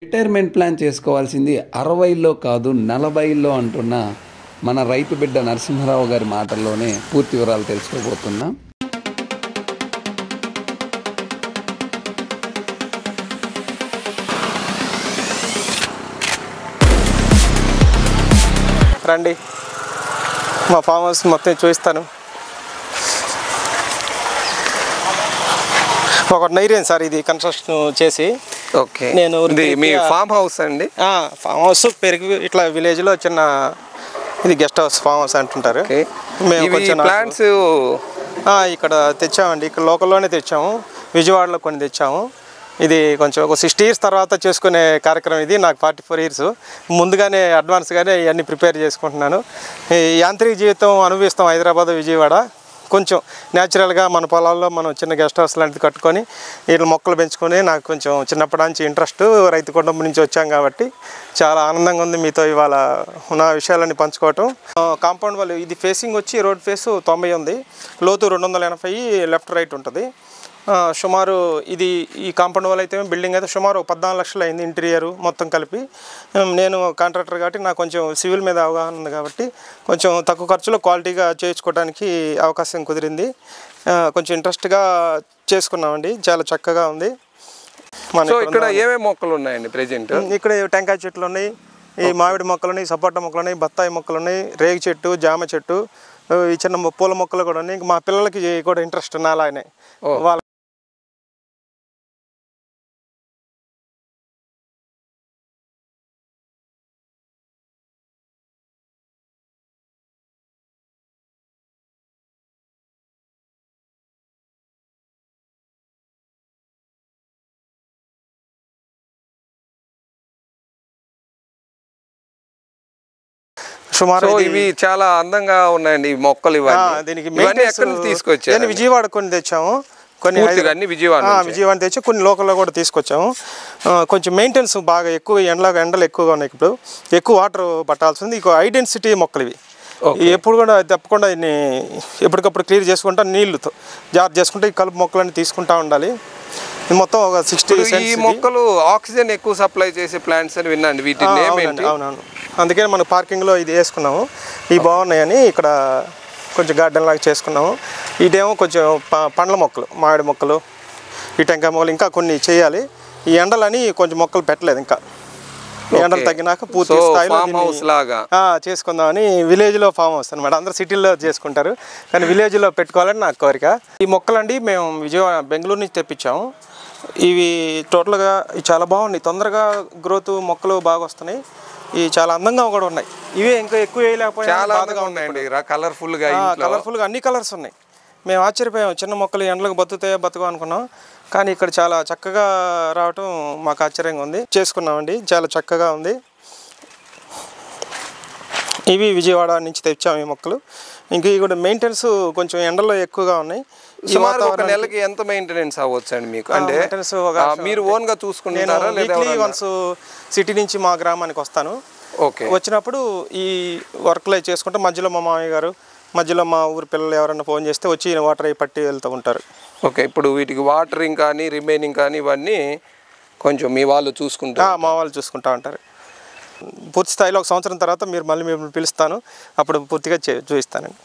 Retirement plan చేసుకోవాల్సింది 60లో కాదు 40లో అంటున్న మన రైతు బిడ్డ నరసింహారావు గారి మాటల్లోనే పూర్తి వివరాలు తెలుసుకోబోతున్నాం. రండి, మా ఫామ్ హౌస్ మొత్తం చూపిస్తాను. ఒక నైరేన్ సార్ ఇది కన్స్ట్రక్షన్ చేసి. ఓకే, నేను మీ ఫామ్ హౌస్ అండి? ఫామ్ హౌస్ పెరిగి ఇట్లా విలేజ్లో చిన్న ఇది గెస్ట్ హౌస్ ఫామ్ హౌస్ అంటుంటారు. మేము కొంచెం ప్లాంట్స్ ఇక్కడ తెచ్చామండి, ఇక్కడ లోకల్లోనే తెచ్చాము, విజయవాడలో కొన్ని తెచ్చాము. ఇది కొంచెం ఒక 60 years తర్వాత చేసుకునే కార్యక్రమం ఇది. నాకు 44 years, ముందుగానే అడ్వాన్స్గానే ఇవన్నీ ప్రిపేర్ చేసుకుంటున్నాను. ఈ యాంత్రిక జీవితం అనుభవిస్తాం హైదరాబాద్ విజయవాడ. కొంచెం న్యాచురల్గా మన పొలాల్లో మనం చిన్న గెస్ట్ హౌస్ లాంటిది కట్టుకొని వీళ్ళు మొక్కలు పెంచుకొని నాకు కొంచెం చిన్నప్పటి నుంచి ఇంట్రెస్ట్, రైతు కుటుంబం నుంచి వచ్చాం కాబట్టి చాలా ఆనందంగా ఉంది మీతో ఇవాళ ఉన్న విషయాలన్నీ పంచుకోవటం. కాంపౌండ్ వాళ్ళు ఇది ఫేసింగ్ వచ్చి రోడ్ ఫేస్ 90 ఉంది, లోతు 280, లెఫ్ట్ రైట్ ఉంటుంది. సుమారు ఇది ఈ కాంపౌండ్ వాల్ అయితే బిల్డింగ్ అయితే సుమారు 14 లక్షలు అయింది ఇంటీరియర్ మొత్తం కలిపి. నేను కాంట్రాక్టర్ కాబట్టి నాకు కొంచెం సివిల్ మీద అవగాహన ఉంది కాబట్టి కొంచెం తక్కువ ఖర్చులో క్వాలిటీగా చేయించుకోవడానికి అవకాశం కుదిరింది. కొంచెం ఇంట్రెస్ట్గా చేసుకున్నామండి, చాలా చక్కగా ఉంది. ఇక్కడ ఏమేమి మొక్కలు ఉన్నాయండి ప్రెజెంట్? ఇక్కడ టెంకాయ చెట్లు ఉన్నాయి, ఈ మామిడి మొక్కలు ఉన్నాయి, సపోటా మొక్కలు ఉన్నాయి, బత్తాయి మొక్కలు ఉన్నాయి, రేగి చెట్టు, జామ చెట్టు, ఈ చిన్న పూల మొక్కలు కూడా ఉన్నాయి. మా పిల్లలకి కూడా ఇంట్రెస్ట్ నాలానే వాళ్ళ సుమారు ఇవి చాలా అందంగా ఉన్నాయండి ఈ మొక్కలు. దీనికి తీసుకొచ్చాను, విజయవాడ కొన్ని తెచ్చాము, కొన్ని విజయవాడ తెచ్చి కొన్ని లోకల్లో కూడా తీసుకొచ్చాము. కొంచెం మెయింటెనెన్స్ బాగా ఎక్కువ, ఎండలు ఎక్కువగా ఉన్నాయి, ఇప్పుడు ఎక్కువ వాటర్ పట్టాల్సి ఉంది. ఇక ఐడెన్సిటీ మొక్కలు ఇవి ఎప్పుడు కూడా తప్పకుండా ఎప్పటికప్పుడు క్లియర్ చేసుకుంటా నీళ్లతో జాగ్రత్త చేసుకుంటే ఈ కలుపు మొక్కలన్నీ తీసుకుంటా ఉండాలి. మొత్తం ఒక 60 cents. ఈ మొక్కలు ఆక్సిజన్ ఎక్కువ సప్లై చేసే ప్లాంట్స్ అని విన్నాను, వీటి నేమ్ ఏంటి? అవునవును, అందుకని మనం పార్కింగ్లో ఇది వేసుకున్నాము. ఇవి బాగున్నాయని ఇక్కడ కొంచెం గార్డెన్ లాగా చేసుకున్నాము. ఇదేమో కొంచెం పండ్ల మొక్కలు, మామిడి మొక్కలు, ఈ టెంకాయ మొక్కలు ఇంకా కొన్ని చేయాలి. ఈ ఎండలని కొంచెం మొక్కలు పెట్టలేదు, ఇంకా ఎండలు తగ్గినాక పూర్తి స్థాయిలో చేసుకుందామని. విలేజ్లో ఫామ్ హౌస్ అనమాట, అందరూ సిటీల్లో చేసుకుంటారు కానీ విలేజ్లో పెట్టుకోవాలని నాకు కోరిక. ఈ మొక్కలండి మేము బెంగళూరు నుంచి తెప్పించాము. ఇవి టోటల్గా చాలా బాగున్నాయి, తొందరగా గ్రోత్, మొక్కలు బాగా వస్తున్నాయి, ఇవి చాలా అందంగా కూడా ఉన్నాయి. ఇవే ఇంకా ఎక్కువ వేయలేకపోయినా చాలా బాగా ఉన్నాయండి, కలర్ఫుల్గా అన్ని కలర్స్ ఉన్నాయి. మేము ఆశ్చర్యపోయాము, చిన్న మొక్కలు ఎండలకు బతుకు అనుకున్నాం కానీ ఇక్కడ చాలా చక్కగా రావటం మాకు ఆశ్చర్యంగా ఉంది. చేసుకున్నామండి, చాలా చక్కగా ఉంది. ఇవి విజయవాడ నుంచి తెచ్చాము ఈ మొక్కలు. ఇంక ఇవి కూడా మెయింటెనెన్స్ కొంచెం ఎండల్లో ఎక్కువగా ఉన్నాయి. సుమారు ఒక నెలకి ఎంత మెయింటెనెన్స్ అవ్వచ్చు అండి మీకు? అంటే మీరు ఓన్ గా చూసుకుంటారా? వీక్లీ వన్స్ సిటీ నుంచి మా గ్రామానికి వస్తాను. ఓకే, వచ్చినప్పుడు ఈ వర్క్లు చేసుకుంటే మధ్యలో మా మామయ్య గారు, మధ్యలో మా ఊరి పిల్లలు ఎవరైనా ఫోన్ చేస్తే వచ్చి వాటర్ అవి పట్టి వెళ్తూ ఉంటారు. ఓకే, ఇప్పుడు వీటికి వాటరింగ్ కానీ రిమైనింగ్ కానీ ఇవన్నీ కొంచెం మీ వాళ్ళు చూసుకుంటారు? మా వాళ్ళు చూసుకుంటా ఉంటారు. పూర్తి స్థాయిలో 1 సంవత్సరం తర్వాత మీరు మళ్ళీ మిమ్మల్ని పిలుస్తాను, అప్పుడు పూర్తిగా చూపిస్తానండి.